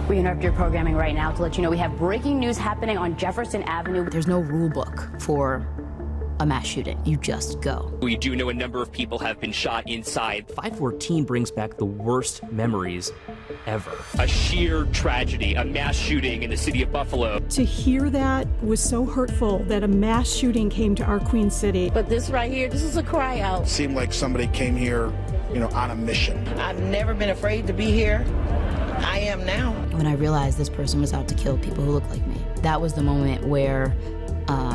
We interrupt your programming right now to let you know we have breaking news happening on Jefferson Avenue. There's no rule book for a mass shooting. You just go. We do know a number of people have been shot inside. 514 brings back the worst memories ever. A sheer tragedy, a mass shooting in the city of Buffalo. To hear that was so hurtful that a mass shooting came to our Queen City. But this right here, this is a cry out. It seemed like somebody came here, on a mission. I've never been afraid to be here. I am now. When I realized this person was out to kill people who look like me, that was the moment where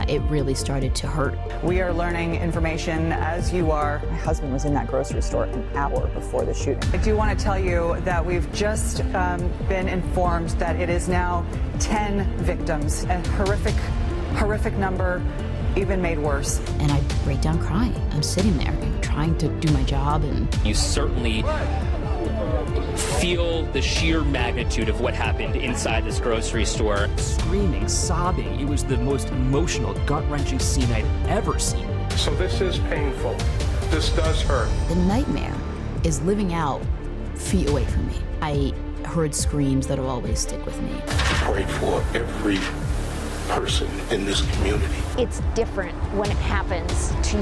it really started to hurt. We are learning information as you are. My husband was in that grocery store an hour before the shooting. I do want to tell you that we've just been informed that it is now 10 victims. A horrific number, even made worse. And I break down crying. I'm sitting there trying to do my job. And you certainly feel the sheer magnitude of what happened inside this grocery store. Screaming, sobbing. It was the most emotional, gut-wrenching scene I'd ever seen. So this is painful. This does hurt. The nightmare is living out feet away from me. I heard screams that'll always stick with me. Pray for every person in this community. It's different when it happens to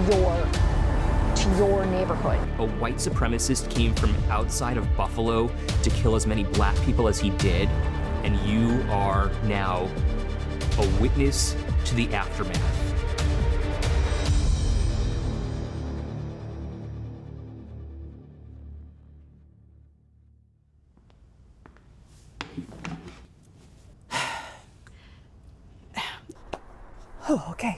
your neighborhood. A white supremacist came from outside of Buffalo to kill as many black people as he did, and you are now a witness to the aftermath. Oh, okay.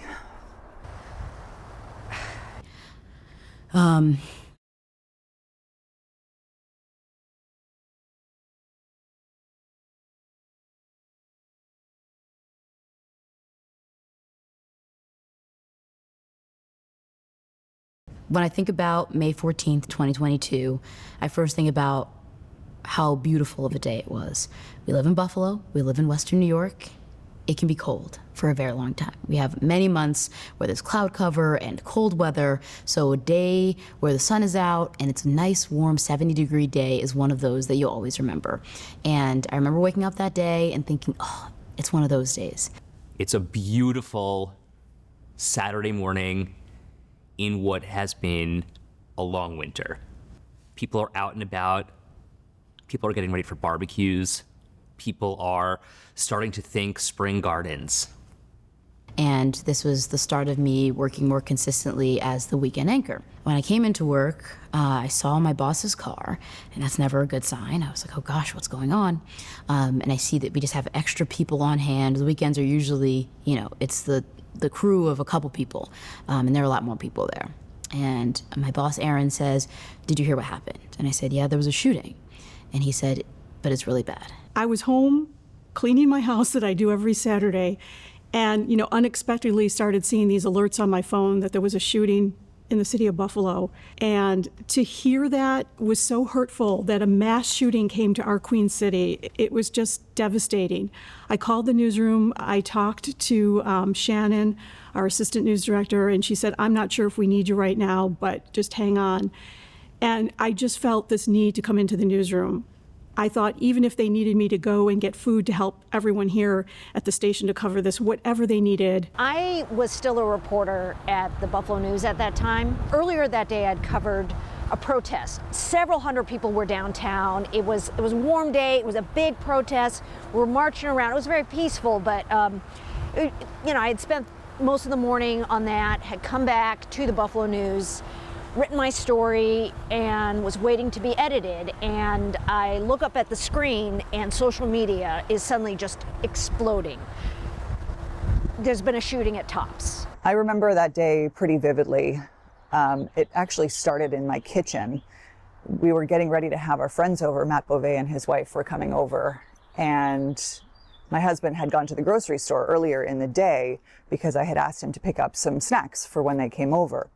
When I think about May 14th, 2022, I first think about how beautiful of a day it was. We live in Buffalo, we live in Western New York. It can be cold for a very long time. We have many months where there's cloud cover and cold weather, so a day where the sun is out and it's a nice, warm 70-degree day is one of those that you'll always remember. And I remember waking up that day and thinking, oh, it's one of those days. It's a beautiful Saturday morning in what has been a long winter. People are out and about. People are getting ready for barbecues. People are starting to think spring gardens. And this was the start of me working more consistently as the weekend anchor. When I came into work, I saw my boss's car, and that's never a good sign. I was like, oh gosh, what's going on? And I see that we just have extra people on hand. The weekends are usually, it's the crew of a couple people, and there are a lot more people there. And my boss, Aaron, says, did you hear what happened? And I said, yeah, there was a shooting. And he said, but it's really bad. I was home cleaning my house that I do every Saturday, and unexpectedly started seeing these alerts on my phone that there was a shooting in the city of Buffalo. And to hear that was so hurtful, that a mass shooting came to our Queen City. It was just devastating. I called the newsroom. I talked to Shannon, our assistant news director, and she said, I'm not sure if we need you right now, but just hang on. And I just felt this need to come into the newsroom. I thought even if they needed me to go and get food to help everyone here at the station to cover this, whatever they needed. I was still a reporter at the Buffalo News at that time. Earlier that day, I'd covered a protest. Several hundred people were downtown. It was a warm day. It was a big protest. We were marching around. It was very peaceful, but I had spent most of the morning on that, had come back to the Buffalo News, written my story, and was waiting to be edited. And I look up at the screen and social media is suddenly just exploding. There's been a shooting at Tops. I remember that day pretty vividly. It actually started in my kitchen. We were getting ready to have our friends over. Matt Beauvais and his wife were coming over, and my husband had gone to the grocery store earlier in the day because I had asked him to pick up some snacks for when they came over.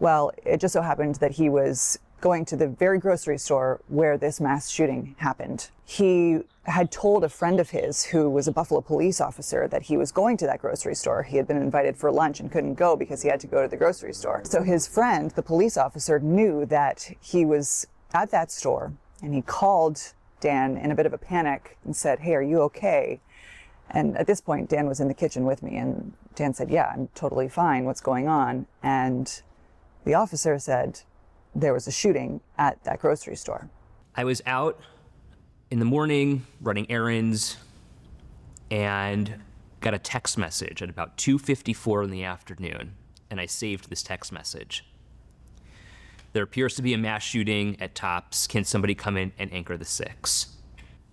Well, it just so happened that he was going to the very grocery store where this mass shooting happened. He had told a friend of his who was a Buffalo police officer that he was going to that grocery store. He had been invited for lunch and couldn't go because he had to go to the grocery store. So his friend, the police officer, knew that he was at that store, and he called Dan in a bit of a panic and said, "Hey, are you okay?" And at this point, Dan was in the kitchen with me, and Dan said, "Yeah, I'm totally fine. What's going on?" And the officer said there was a shooting at that grocery store. I was out in the morning running errands and got a text message at about 2:54 in the afternoon, and I saved this text message. There appears to be a mass shooting at Tops. Can somebody come in and anchor the 6?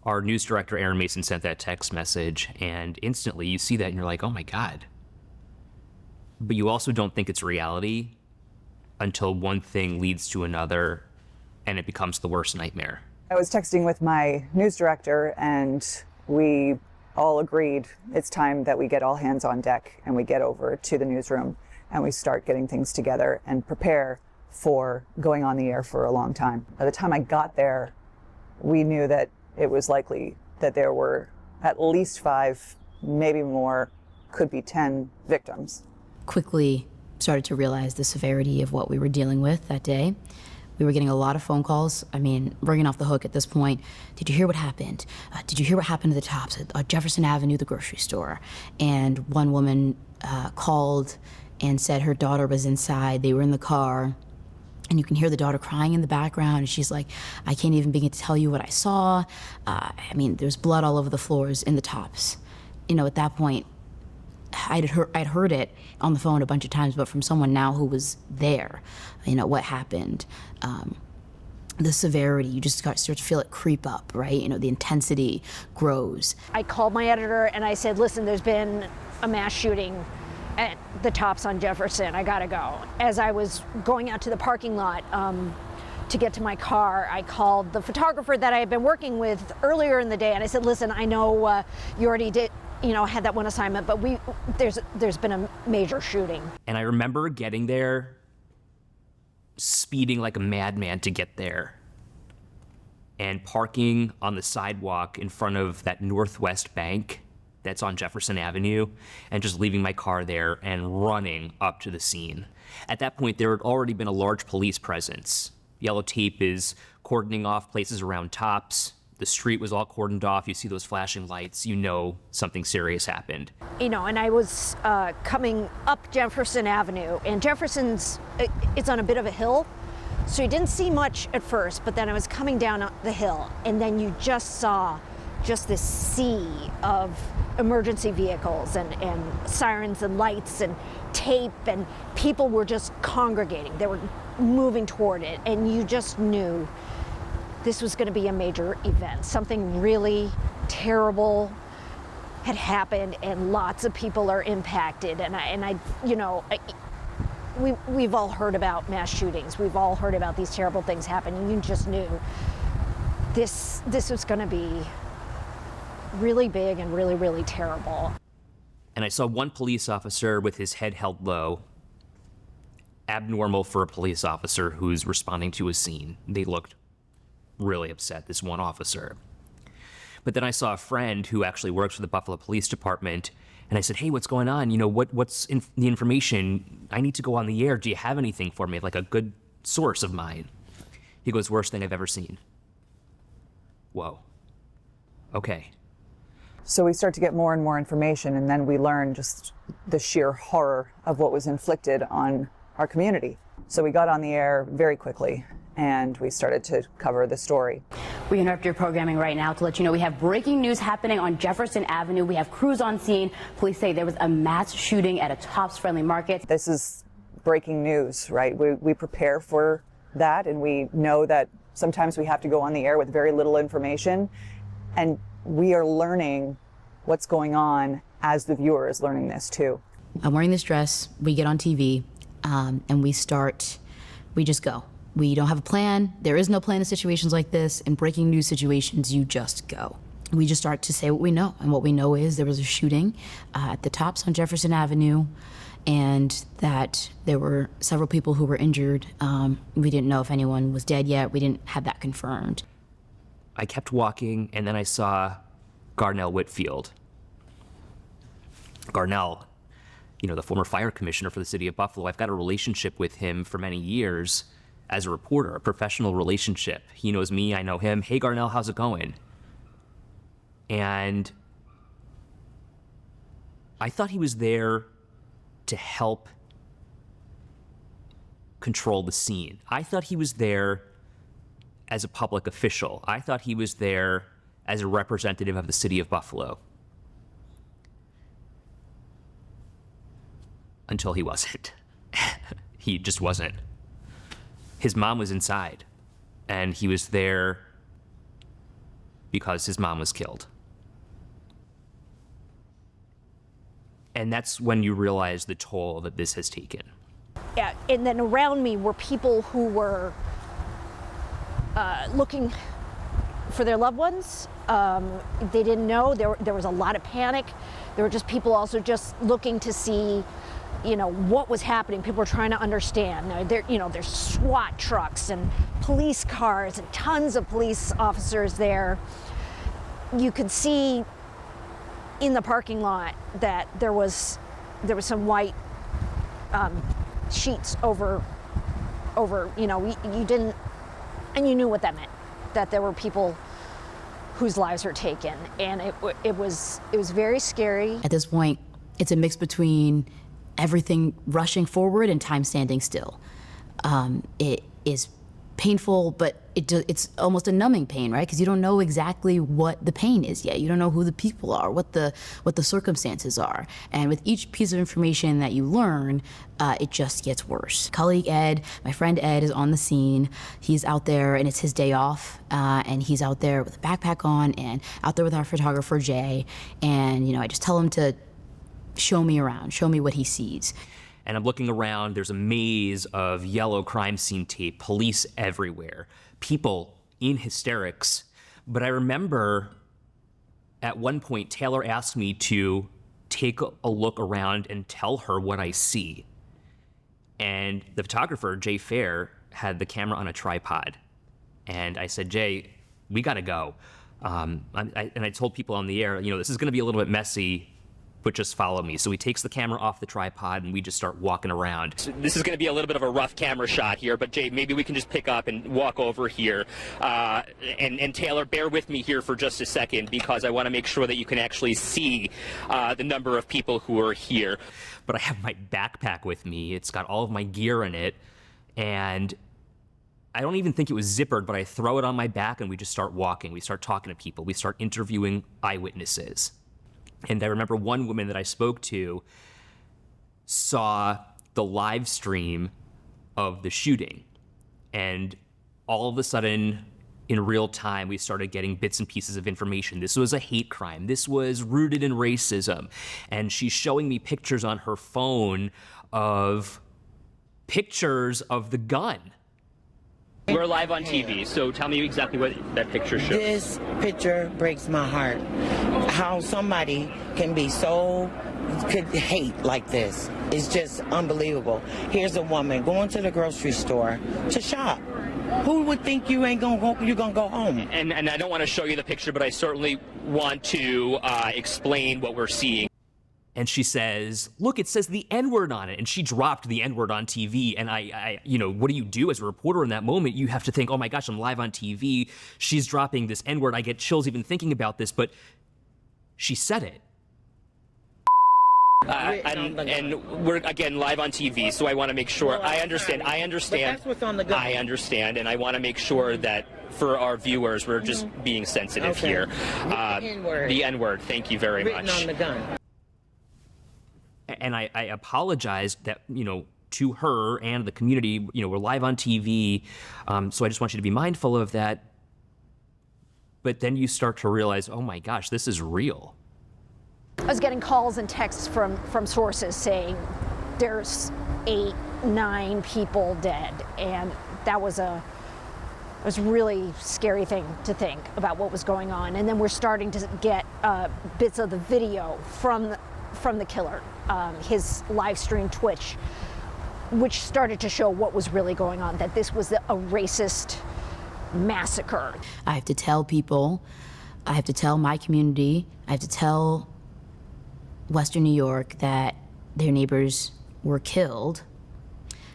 Our news director, Aaron Mason, sent that text message, and instantly you see that and you're like, oh my God. But you also don't think it's reality until one thing leads to another and it becomes the worst nightmare. I was texting with my news director, and we all agreed it's time that we get all hands on deck and we get over to the newsroom and we start getting things together and prepare for going on the air for a long time. By the time I got there, we knew that it was likely that there were at least 5, maybe more, could be 10 victims. Quickly started to realize the severity of what we were dealing with that day. We were getting a lot of phone calls. I mean, ringing off the hook at this point. Did you hear what happened? Did you hear what happened to the Tops at Jefferson Avenue, the grocery store? And one woman called and said her daughter was inside. They were in the car. And you can hear the daughter crying in the background. And she's like, I can't even begin to tell you what I saw. I mean, there's blood all over the floors in the Tops. You know, at that point, I'd heard it on the phone a bunch of times, but from someone now who was there, you know, what happened, the severity, you just start to feel it creep up, right? You know, the intensity grows. I called my editor and I said, listen, there's been a mass shooting at the Tops on Jefferson. I gotta go. As I was going out to the parking lot to get to my car, I called the photographer that I had been working with earlier in the day, and I said, listen, I know you already did, you know, had that one assignment, but there's been a major shooting. And I remember getting there, speeding like a madman to get there, and parking on the sidewalk in front of that Northwest bank that's on Jefferson Avenue, and just leaving my car there and running up to the scene. At that point, there had already been a large police presence. Yellow tape is cordoning off places around Tops. The street was all cordoned off. You see those flashing lights. You know something serious happened. You know, and I was coming up Jefferson Avenue, and Jefferson's, it's on a bit of a hill, so you didn't see much at first, but then I was coming down the hill, and then you just saw just this sea of emergency vehicles and sirens and lights and tape, and people were just congregating. They were moving toward it, and you just knew this was going to be a major event. Something really terrible had happened, and lots of people are impacted. And I you know, we've all heard about mass shootings. We've all heard about these terrible things happening. You just knew this was going to be really big and really, really terrible. And I saw one police officer with his head held low. Abnormal for a police officer who's responding to a scene. They looked really upset, this one officer. But then I saw a friend who actually works for the Buffalo Police Department, and I said, hey, what's going on? You know, what's the information? I need to go on the air. Do you have anything for me, like a good source of mine? He goes, worst thing I've ever seen. Whoa. Okay. So we start to get more and more information, and then we learn just the sheer horror of what was inflicted on our community. So we got on the air very quickly, and we started to cover the story. We interrupt your programming right now to let you know we have breaking news happening on Jefferson Avenue. We have crews on scene. Police say there was a mass shooting at a Tops Friendly Market. This is breaking news, right? We prepare for that, and we know that sometimes we have to go on the air with very little information, and we are learning what's going on as the viewer is learning this too. I'm wearing this dress, we get on TV, and we just go. We don't have a plan. There is no plan in situations like this. In breaking news situations, you just go. We just start to say what we know. And what we know is there was a shooting at the Tops on Jefferson Avenue, and that there were several people who were injured. We didn't know if anyone was dead yet. We didn't have that confirmed. I kept walking, and then I saw Garnell Whitfield. Garnell, you know, the former fire commissioner for the city of Buffalo. I've got a relationship with him for many years. as a reporter, a professional relationship. He knows me, I know him. Hey, Garnell, how's it going? And I thought he was there to help control the scene. I thought he was there as a public official. I thought he was there as a representative of the city of Buffalo. Until he wasn't. He just wasn't. His mom was inside, and he was there because his mom was killed. And that's when you realize the toll that this has taken. Yeah, and then around me were people who were looking for their loved ones. They didn't know. There was a lot of panic. There were just people also just looking to see, what was happening. People were trying to understand. There's SWAT trucks and police cars and tons of police officers there. You could see in the parking lot that there was some white sheets over. You didn't, and you knew what that meant. That there were people whose lives were taken, and it was very scary. At this point, it's a mix between everything rushing forward and time standing still. It is painful, but it's almost a numbing pain, right? Because you don't know exactly what the pain is yet. You don't know who the people are, what the circumstances are. And with each piece of information that you learn, it just gets worse. Colleague Ed, my friend Ed, is on the scene. He's out there, and it's his day off, and he's out there with a backpack on and out there with our photographer, Jay. And, I just tell him to show me around, show me what he sees. And I'm looking around, there's a maze of yellow crime scene tape, police everywhere, people in hysterics. But I remember at one point, Taylor asked me to take a look around and tell her what I see. And the photographer, Jay Fair, had the camera on a tripod. And I said, Jay, we gotta go. And I told people on the air, this is gonna be a little bit messy, but just follow me. So he takes the camera off the tripod and we just start walking around. So this is going to be a little bit of a rough camera shot here, but Jay, maybe we can just pick up and walk over here. And Taylor, bear with me here for just a second because I want to make sure that you can actually see the number of people who are here. But I have my backpack with me. It's got all of my gear in it. And I don't even think it was zippered, but I throw it on my back and we just start walking. We start talking to people. We start interviewing eyewitnesses. And I remember one woman that I spoke to saw the live stream of the shooting. And all of a sudden, in real time, we started getting bits and pieces of information. This was a hate crime. This was rooted in racism. And she's showing me pictures on her phone of pictures of the gun. We're live on TV, so tell me exactly what that picture shows. This picture breaks my heart. How somebody could hate like this is just unbelievable. Here's a woman going to the grocery store to shop. Who would think you ain't gonna go? You're gonna go home? And I don't want to show you the picture, but I certainly want to explain what we're seeing. And she says, look, it says the N-word on it. And she dropped the N-word on TV. And I what do you do as a reporter in that moment? You have to think, oh my gosh, I'm live on TV. She's dropping this N-word. I get chills even thinking about this, but she said it. And we're, again, live on TV, so I want to make sure. I understand. But that's what's on the gun. I understand, and I want to make sure that for our viewers, we're just being sensitive here. The N-word. The N-word. Thank you very much. Written on the gun. And I apologized that, to her and the community, we're live on TV. So I just want you to be mindful of that. But then you start to realize, oh my gosh, this is real. I was getting calls and texts from sources saying there's 8, 9 people dead. And that was a really scary thing to think about what was going on. And then we're starting to get bits of the video from the killer, his live stream Twitch, which started to show what was really going on, that this was a racist massacre. I have to tell people, I have to tell my community, I have to tell Western New York that their neighbors were killed,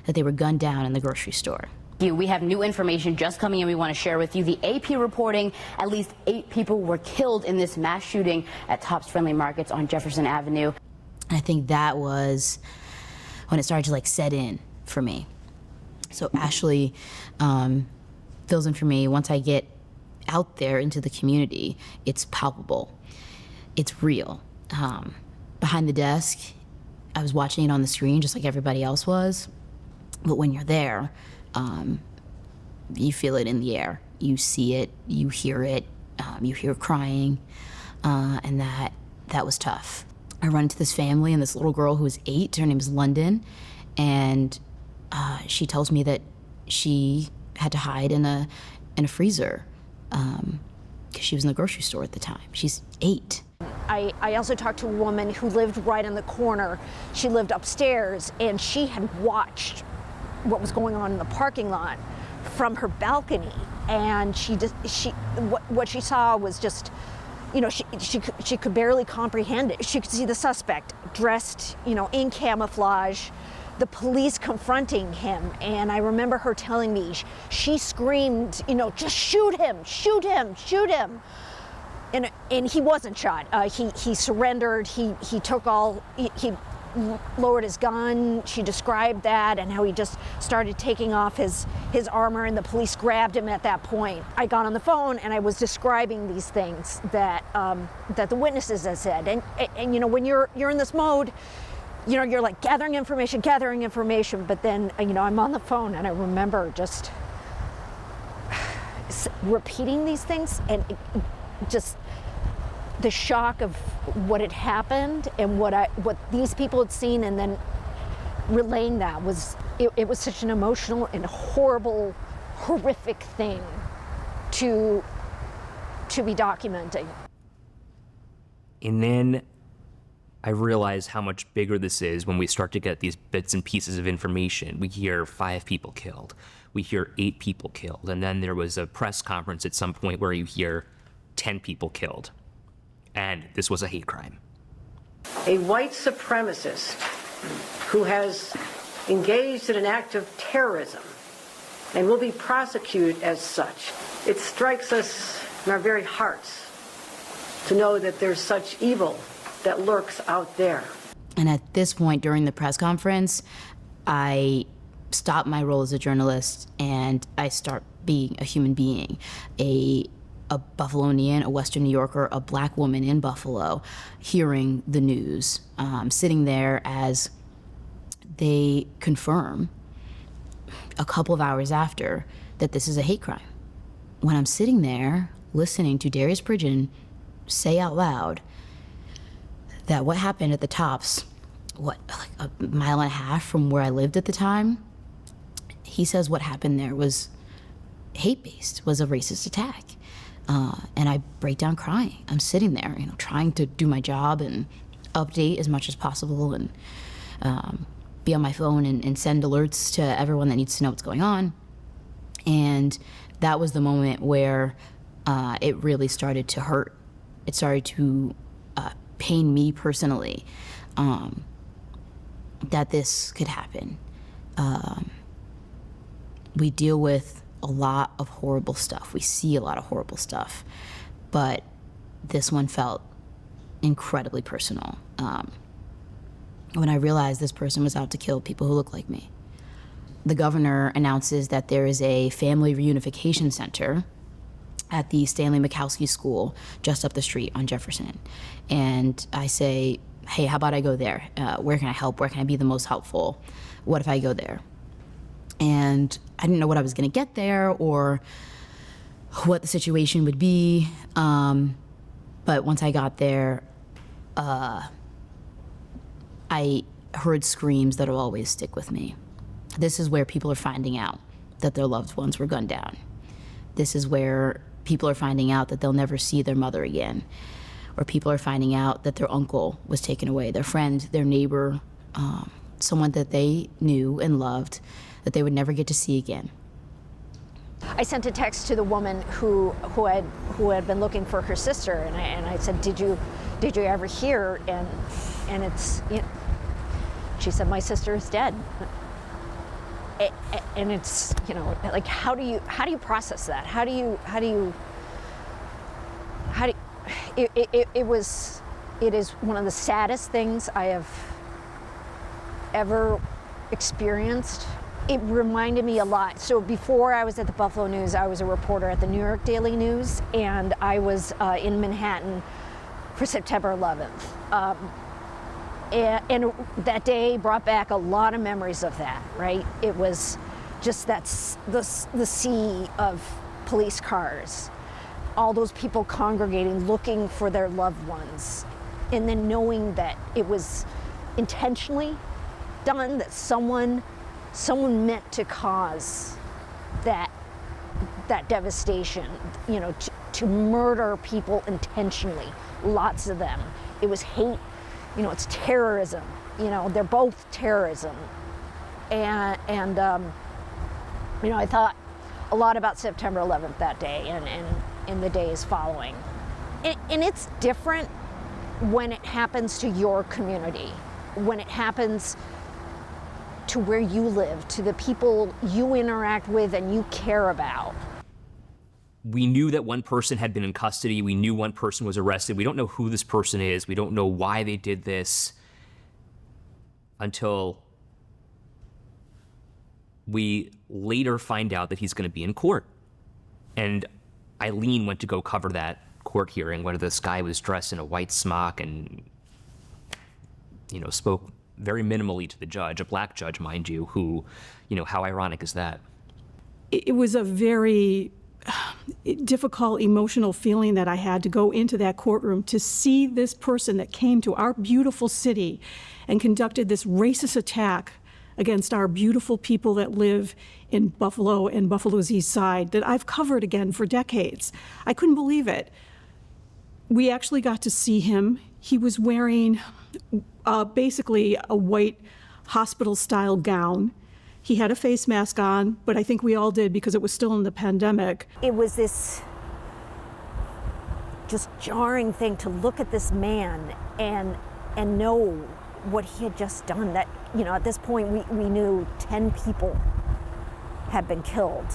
that they were gunned down in the grocery store. We have new information just coming in we want to share with you. The AP reporting at least 8 people were killed in this mass shooting at Tops Friendly Markets on Jefferson Avenue. And I think that was when it started to like set in for me. So Ashley fills in for me. Once I get out there into the community, it's palpable. It's real. Behind the desk, I was watching it on the screen just like everybody else was. But when you're there, you feel it in the air. You see it, you hear crying, and that was tough. I run into this family and this little girl who was 8, her name is London, and she tells me that she had to hide in a freezer because she was in the grocery store at the time. She's 8. I also talked to a woman who lived right in the corner. She lived upstairs, and she had watched what was going on in the parking lot from her balcony, and what she saw was just, you know, she could barely comprehend it. She could see the suspect dressed, you know, in camouflage, the police confronting him, and I remember her telling me she screamed, you know, just shoot him, shoot him, shoot him. And he wasn't shot. He surrendered. He lowered his gun. She described that and how he just started taking off his armor, and the police grabbed him at that point. I got on the phone and I was describing these things that the witnesses had said. And you know, when you're in this mode, you know, you're like gathering information. But then, you know, I'm on the phone and I remember just repeating these things and just the shock of what had happened and what these people had seen, and then relaying that was such an emotional and horrible, horrific thing to be documenting. And then I realize how much bigger this is when we start to get these bits and pieces of information. We hear 5 people killed. We hear 8 people killed. And then there was a press conference at some point where you hear 10 people killed. And this was a hate crime. A white supremacist who has engaged in an act of terrorism and will be prosecuted as such. It strikes us in our very hearts to know that there's such evil that lurks out there. And at this point during the press conference, I stop my role as a journalist and I start being a human being, a Buffalonian, a Western New Yorker, a black woman in Buffalo, hearing the news, sitting there as they confirm a couple of hours after that this is a hate crime. When I'm sitting there listening to Darius Pridgeon say out loud that what happened at the Tops, like a mile and a half from where I lived at the time, he says what happened there was hate-based, was a racist attack. And I break down crying. I'm sitting there, you know, trying to do my job and update as much as possible and be on my phone and send alerts to everyone that needs to know what's going on. And that was the moment where it really started to hurt. It started to pain me personally that this could happen. We deal with a lot of horrible stuff. We see a lot of horrible stuff, but this one felt incredibly personal. When I realized this person was out to kill people who look like me. The governor announces that there is a family reunification center at the Stanley Mikowski School just up the street on Jefferson. And I say, hey, how about I go there? Where can I help? Where can I be the most helpful? What if I go there? And I didn't know what I was gonna get there or what the situation would be. But once I got there, I heard screams that'll always stick with me. This is where people are finding out that their loved ones were gunned down. This is where people are finding out that they'll never see their mother again. Or people are finding out that their uncle was taken away, their friend, their neighbor, someone that they knew and loved that they would never get to see again. I sent a text to the woman who had been looking for her sister, and I said, did you ever hear? And it's, you know, she said, my sister is dead. And it's, like, how do you process that? It is one of the saddest things I have ever experienced. It reminded me a lot. So before I was at the Buffalo News, I was a reporter at the New York Daily News, and I was in Manhattan for September 11th. And that day brought back a lot of memories of that, right? It was just the sea of police cars, all those people congregating, looking for their loved ones, and then knowing that it was intentionally done, that someone meant to cause that devastation, to murder people intentionally, lots of them. It was hate, it's terrorism, they're both terrorism. And I thought a lot about September 11th that day and in the days following. And it's different when it happens to your community, when it happens to where you live, to the people you interact with and you care about. We knew that one person had been in custody. We knew one person was arrested. We don't know who this person is. We don't know why they did this until we later find out that he's going to be in court. And Eileen went to go cover that court hearing where this guy was dressed in a white smock and, spoke very minimally to the judge, a black judge, mind you, who, how ironic is that? It was a very difficult emotional feeling that I had to go into that courtroom to see this person that came to our beautiful city and conducted this racist attack against our beautiful people that live in Buffalo and Buffalo's East Side that I've covered again for decades. I couldn't believe it. We actually got to see him. He was wearing basically a white hospital-style gown. He had a face mask on, but I think we all did because it was still in the pandemic. It was this just jarring thing to look at this man and know what he had just done. That, at this point we knew 10 people had been killed.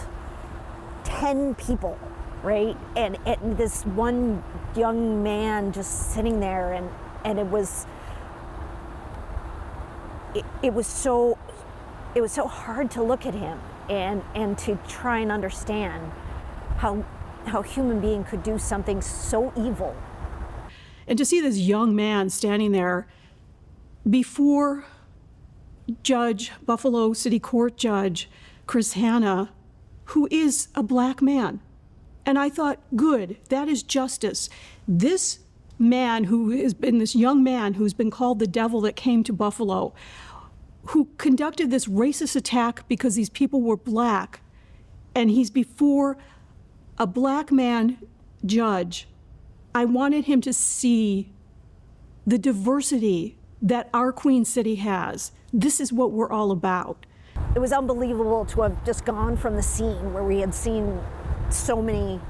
10 people, right? And this one young man just sitting there and it was so hard to look at him and to try and understand how a human being could do something so evil. And to see this young man standing there before Buffalo City Court Judge Chris Hanna, who is a black man. And I thought, good, that is justice. This man this young man who's been called the devil that came to Buffalo, who conducted this racist attack because these people were black, and he's before a black man judge. I wanted him to see the diversity that our Queen City has. This is what we're all about. It was unbelievable to have just gone from the scene where we had seen so many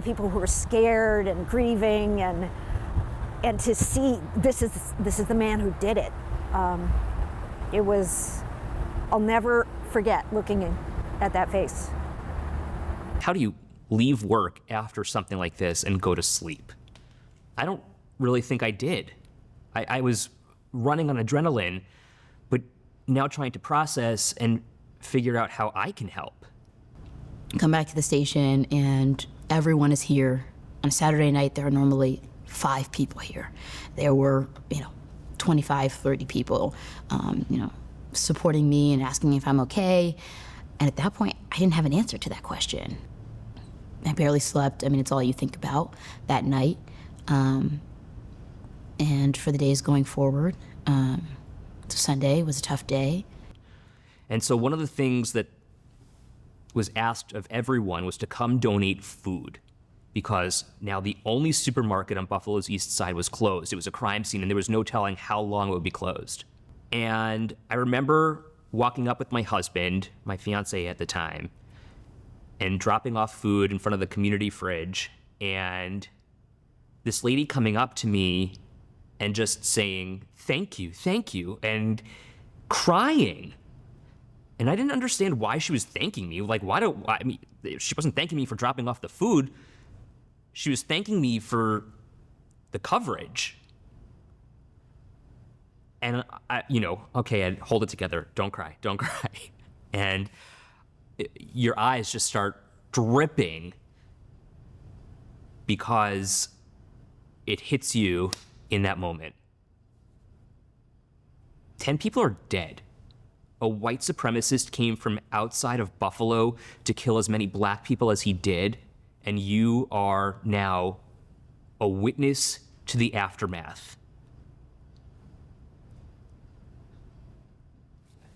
people who were scared and grieving, and to see this is the man who did it. It was, I'll never forget looking at that face. How do you leave work after something like this and go to sleep? I don't really think I did. I was running on adrenaline, but now trying to process and figure out how I can help. Come back to the station and everyone is here. On a Saturday night, there are normally 5 people here. There were, 25, 30 people, supporting me and asking me if I'm okay. And at that point, I didn't have an answer to that question. I barely slept. It's all you think about that night. And for the days going forward, Sunday was a tough day. And so one of the things that was asked of everyone was to come donate food, because now the only supermarket on Buffalo's East Side was closed. It was a crime scene, and there was no telling how long it would be closed. And I remember walking up with my husband, my fiance at the time, and dropping off food in front of the community fridge, and this lady coming up to me and just saying, thank you, and crying. And I didn't understand why she was thanking me. Like, I mean, she wasn't thanking me for dropping off the food. She was thanking me for the coverage. And okay, Ed, hold it together. Don't cry. And your eyes just start dripping because it hits you in that moment. 10 people are dead. A white supremacist came from outside of Buffalo to kill as many black people as he did, and you are now a witness to the aftermath.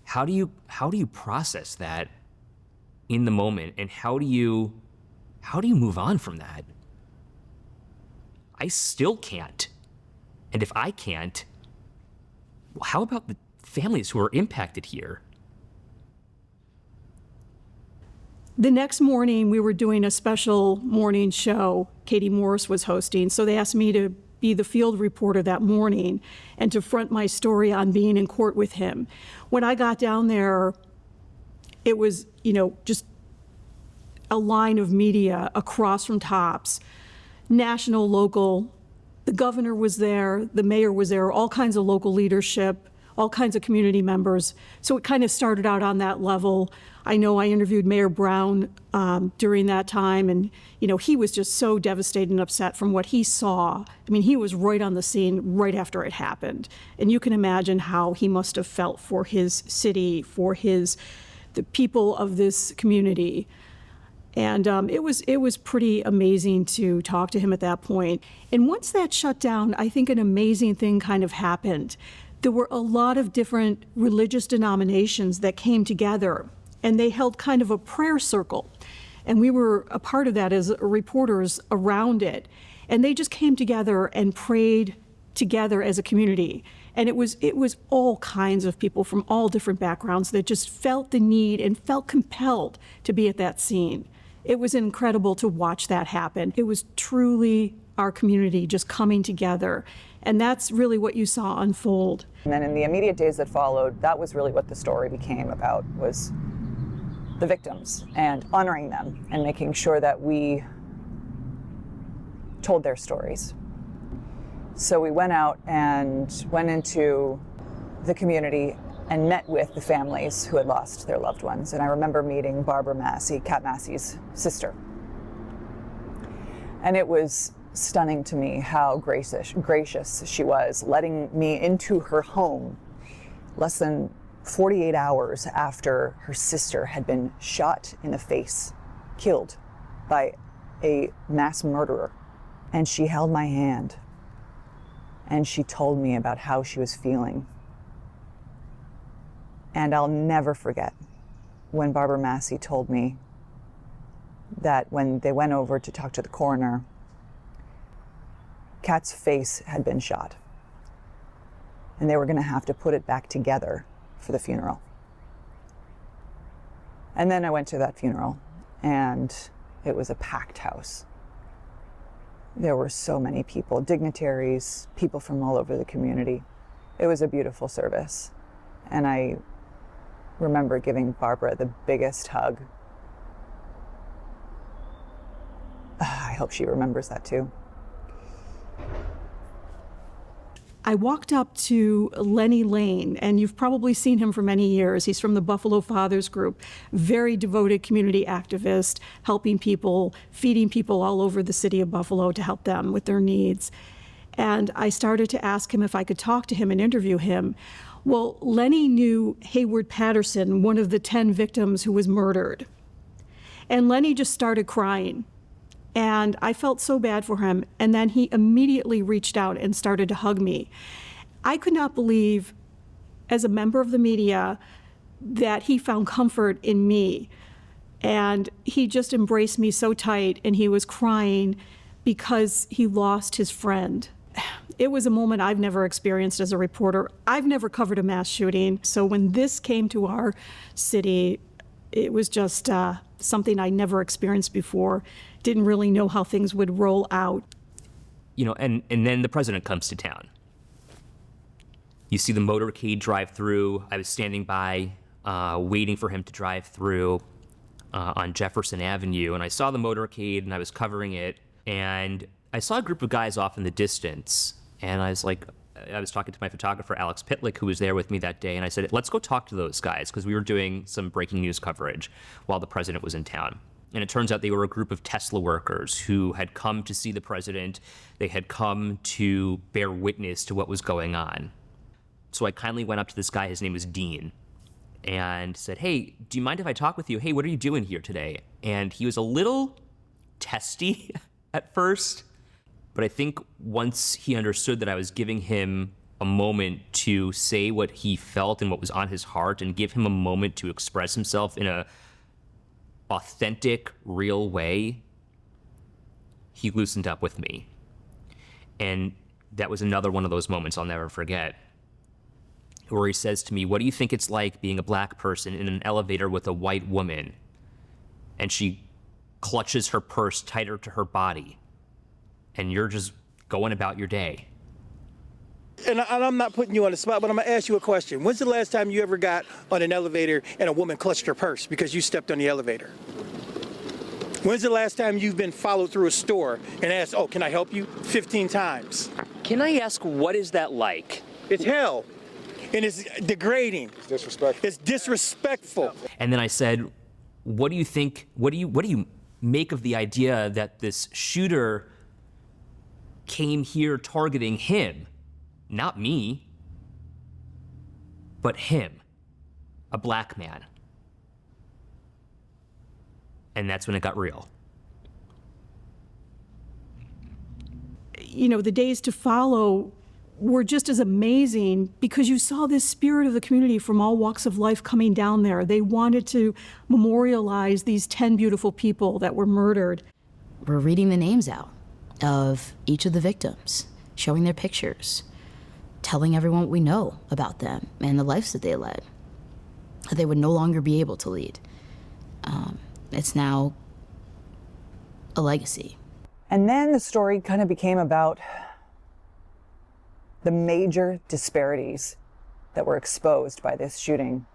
How do you process that in the moment, and how do you move on from that? I still can't. And if I can't, how about the families who are impacted here? The next morning, we were doing a special morning show. Katie Morris was hosting, so they asked me to be the field reporter that morning and to front my story on being in court with him. When I got down there, it was, just a line of media across from Tops, national, local. The governor was there, the mayor was there, all kinds of local leadership, all kinds of community members. So it kind of started out on that level. I know I interviewed Mayor Brown during that time, and he was just so devastated and upset from what he saw. I mean, he was right on the scene right after it happened. And you can imagine how he must have felt for his city, for the people of this community. And it was pretty amazing to talk to him at that point. And once that shut down, I think an amazing thing kind of happened. There were a lot of different religious denominations that came together, and they held kind of a prayer circle. And we were a part of that as reporters around it. And they just came together and prayed together as a community. And it was all kinds of people from all different backgrounds that just felt the need and felt compelled to be at that scene. It was incredible to watch that happen. It was truly our community just coming together. And that's really what you saw unfold. And then in the immediate days that followed, that was really what the story became about, was the victims and honoring them and making sure that we told their stories. So we went out and went into the community and met with the families who had lost their loved ones. And I remember meeting Barbara Massey, Cat Massey's sister. And it was stunning to me how gracious she was, letting me into her home less than 48 hours after her sister had been shot in the face, killed by a mass murderer. And she held my hand and she told me about how she was feeling. And I'll never forget when Barbara Massey told me that when they went over to talk to the coroner, Kat's face had been shot, and they were going to have to put it back together for the funeral. And then I went to that funeral, and it was a packed house. There were so many people, dignitaries, people from all over the community. It was a beautiful service, and I remember giving Barbara the biggest hug. I hope she remembers that too. I walked up to Lenny Lane, and you've probably seen him for many years. He's from the Buffalo Fathers Group, very devoted community activist, helping people, feeding people all over the city of Buffalo to help them with their needs. And I started to ask him if I could talk to him and interview him. Well, Lenny knew Hayward Patterson, one of the 10 victims who was murdered. And Lenny just started crying. And I felt so bad for him. And then he immediately reached out and started to hug me. I could not believe, as a member of the media, that he found comfort in me. And he just embraced me so tight, and he was crying because he lost his friend. It was a moment I've never experienced as a reporter. I've never covered a mass shooting. So when this came to our city, it was just something I never experienced before. Didn't really know how things would roll out. And then the president comes to town. You see the motorcade drive through. I was standing by waiting for him to drive through on Jefferson Avenue. And I saw the motorcade and I was covering it. And I saw a group of guys off in the distance. And I was talking to my photographer, Alex Pitlick, who was there with me that day. And I said, let's go talk to those guys, because we were doing some breaking news coverage while the president was in town. And it turns out they were a group of Tesla workers who had come to see the president. They had come to bear witness to what was going on. So I kindly went up to this guy, his name was Dean, and said, hey, do you mind if I talk with you? Hey, what are you doing here today? And he was a little testy at first, but I think once he understood that I was giving him a moment to say what he felt and what was on his heart, and give him a moment to express himself in a authentic, real way, he loosened up with me. And that was another one of those moments I'll never forget, where he says to me, what do you think it's like being a black person in an elevator with a white woman? And she clutches her purse tighter to her body, and you're just going about your day. And I'm not putting you on the spot, but I'm going to ask you a question. When's the last time you ever got on an elevator and a woman clutched her purse because you stepped on the elevator? When's the last time you've been followed through a store and asked, oh, can I help you? 15 times. Can I ask, what is that like? It's hell. And it's degrading. It's disrespectful. It's disrespectful. And then I said, what do you think, what do you make of the idea that this shooter came here targeting him? Not me, but him, a black man. And that's when it got real. You know, the days to follow were just as amazing because you saw this spirit of the community from all walks of life coming down there. They wanted to memorialize these 10 beautiful people that were murdered. We're reading the names out of each of the victims, showing their pictures, telling everyone what we know about them and the lives that they led, that they would no longer be able to lead. It's now a legacy. And then the story kind of became about the major disparities that were exposed by this shooting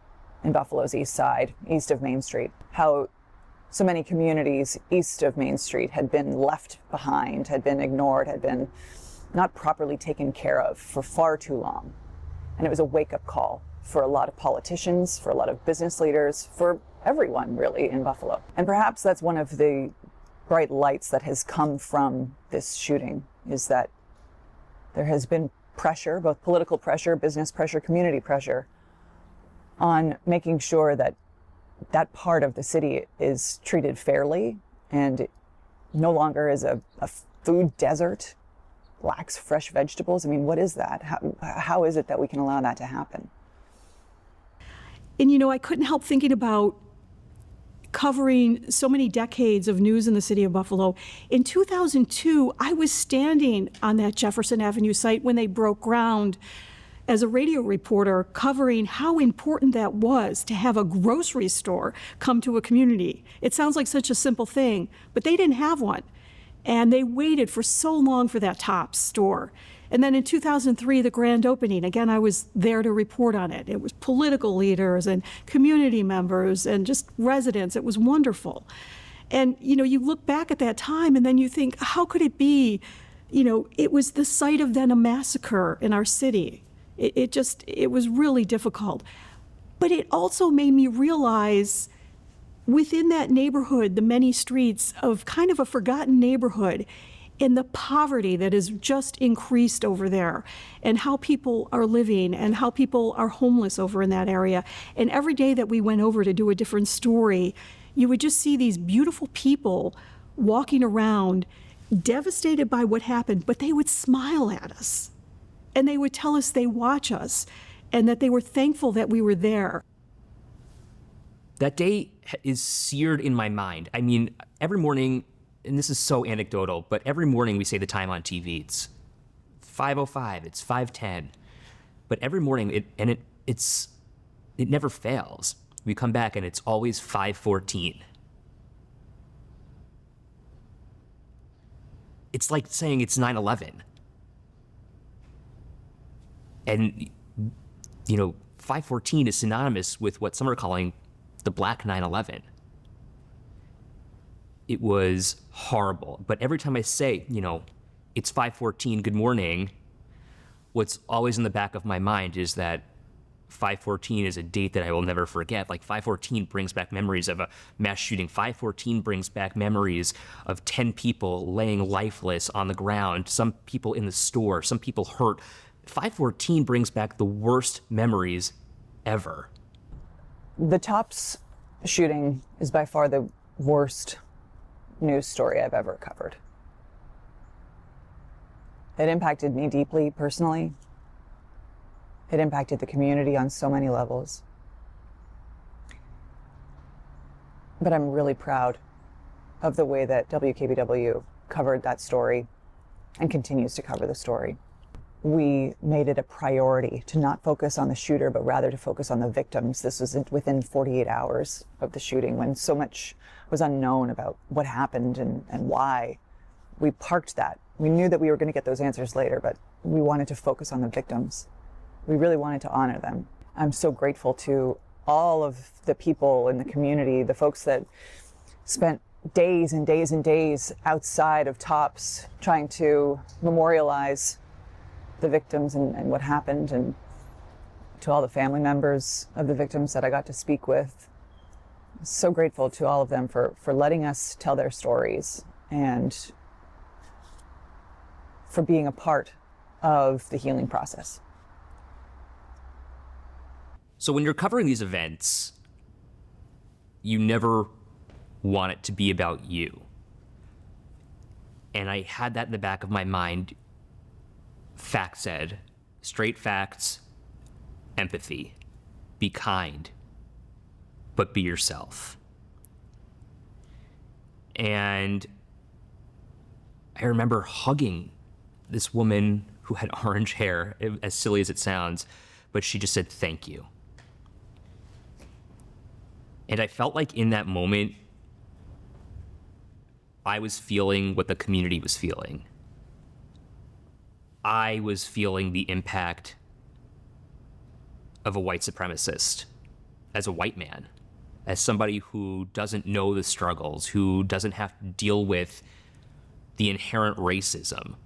in Buffalo's East Side, east of Main Street. How so many communities east of Main Street had been left behind, had been ignored, had been not properly taken care of for far too long. And it was a wake-up call for a lot of politicians, for a lot of business leaders, for everyone really in Buffalo. And perhaps that's one of the bright lights that has come from this shooting, is that there has been pressure, both political pressure, business pressure, community pressure, on making sure that that part of the city is treated fairly and no longer is a food desert, lacks fresh vegetables. I mean, what is that? How is it that we can allow that to happen? And you know, I couldn't help thinking about covering so many decades of news in the city of Buffalo. In 2002, I was standing on that Jefferson Avenue site when they broke ground as a radio reporter, covering how important that was to have a grocery store come to a community. It sounds like such a simple thing, but they didn't have one. And they waited for so long for that Tops store. And then in 2003, the grand opening, again, I was there to report on it. It was political leaders and community members and just residents. It was wonderful. And, you know, you look back at that time and then you think, how could it be? You know, it was the site of then a massacre in our city. It was really difficult. But it also made me realize within that neighborhood, the many streets of kind of a forgotten neighborhood, and the poverty that has just increased over there, and how people are living and how people are homeless over in that area. And every day that we went over to do a different story, you would just see these beautiful people walking around, devastated by what happened, but they would smile at us. And they would tell us they watch us and that they were thankful that we were there. That day is seared in my mind. I mean, every morning, and this is so anecdotal, but every morning we say the time on TV. It's 5:05, it's 5:10. But every morning, it never fails. We come back and it's always 5:14. It's like saying it's 9/11. And, you know, 514 is synonymous with what some are calling the Black 9/11. It was horrible. But every time I say, it's 514, good morning, what's always in the back of my mind is that 514 is a date that I will never forget. Like 514 brings back memories of a mass shooting. 514 brings back memories of 10 people laying lifeless on the ground, some people in the store, some people hurt. 514 brings back the worst memories ever. The Tops shooting is by far the worst news story I've ever covered. It impacted me deeply personally. It impacted the community on so many levels. But I'm really proud of the way that WKBW covered that story and continues to cover the story. We made it a priority to not focus on the shooter, but rather to focus on the victims. This was within 48 hours of the shooting, when so much was unknown about what happened and why. We parked that. We knew that we were going to get those answers later, but we wanted to focus on the victims. We really wanted to honor them. I'm so grateful to all of the people in the community, the folks that spent days and days and days outside of Tops trying to memorialize the victims and what happened, and to all the family members of the victims that I got to speak with. So grateful to all of them for letting us tell their stories and for being a part of the healing process. So when you're covering these events, you never want it to be about you. And I had that in the back of my mind. Fact said, straight facts, empathy, be kind, but be yourself. And I remember hugging this woman who had orange hair, as silly as it sounds, but she just said, thank you. And I felt like in that moment, I was feeling what the community was feeling. I was feeling the impact of a white supremacist as a white man, as somebody who doesn't know the struggles, who doesn't have to deal with the inherent racism.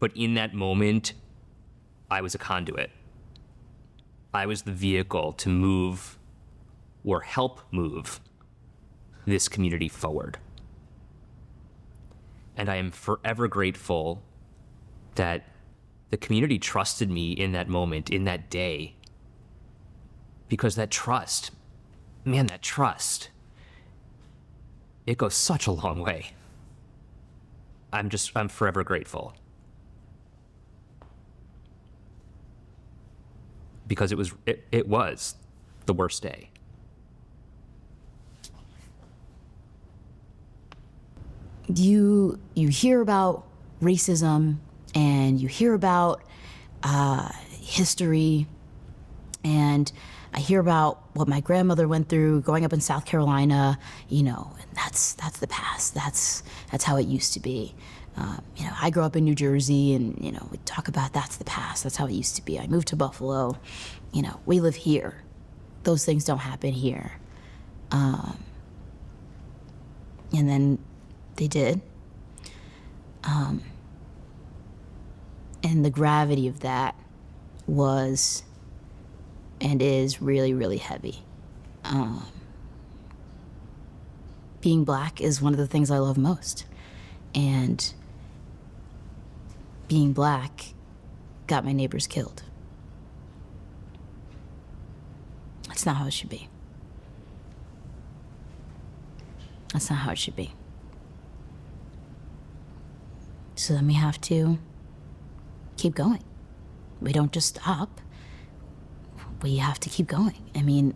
But in that moment, I was a conduit. I was the vehicle to move or help move this community forward. And I am forever grateful that the community trusted me in that moment, in that day. Because that trust, it goes such a long way. I'm forever grateful. Because it was the worst day. You hear about racism and you hear about history, and I hear about what my grandmother went through growing up in South Carolina, and that's the past. That's how it used to be. I grew up in New Jersey, and we talk about that's the past. That's how it used to be. I moved to Buffalo. We live here. Those things don't happen here. And then they did. And the gravity of that was and is really, really heavy. Being Black is one of the things I love most. And being Black got my neighbors killed. That's not how it should be. That's not how it should be. So then we have to keep going. We don't just stop. We have to keep going. I mean,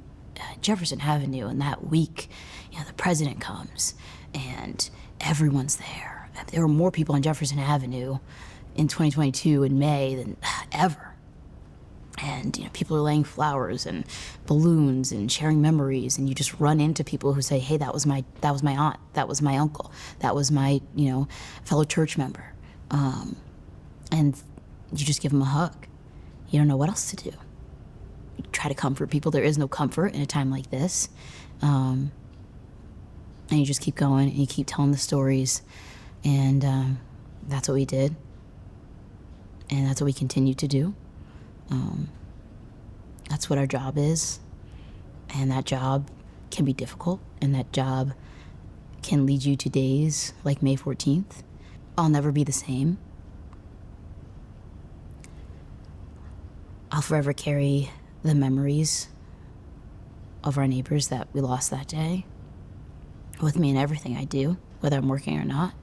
Jefferson Avenue, and that week, the president comes and everyone's there. There were more people on Jefferson Avenue in 2022 in May than ever. And people are laying flowers and balloons and sharing memories, and you just run into people who say, "Hey, that was my aunt, that was my uncle, that was my fellow church member," and you just give them a hug. You don't know what else to do. try to comfort people. There is no comfort in a time like this. And you just keep going and you keep telling the stories. And that's what we did. And that's what we continue to do. That's what our job is. And that job can be difficult. And that job can lead you to days like May 14th. I'll never be the same. I'll forever carry the memories of our neighbors that we lost that day with me in everything I do, whether I'm working or not.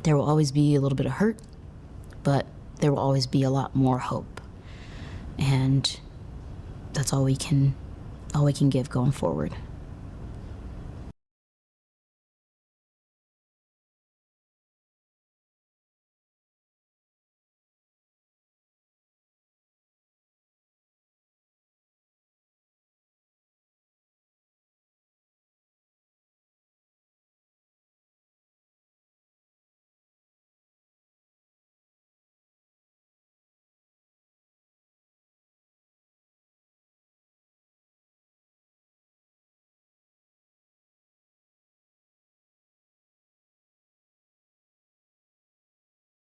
There will always be a little bit of hurt, but there will always be a lot more hope. And that's all we can give going forward.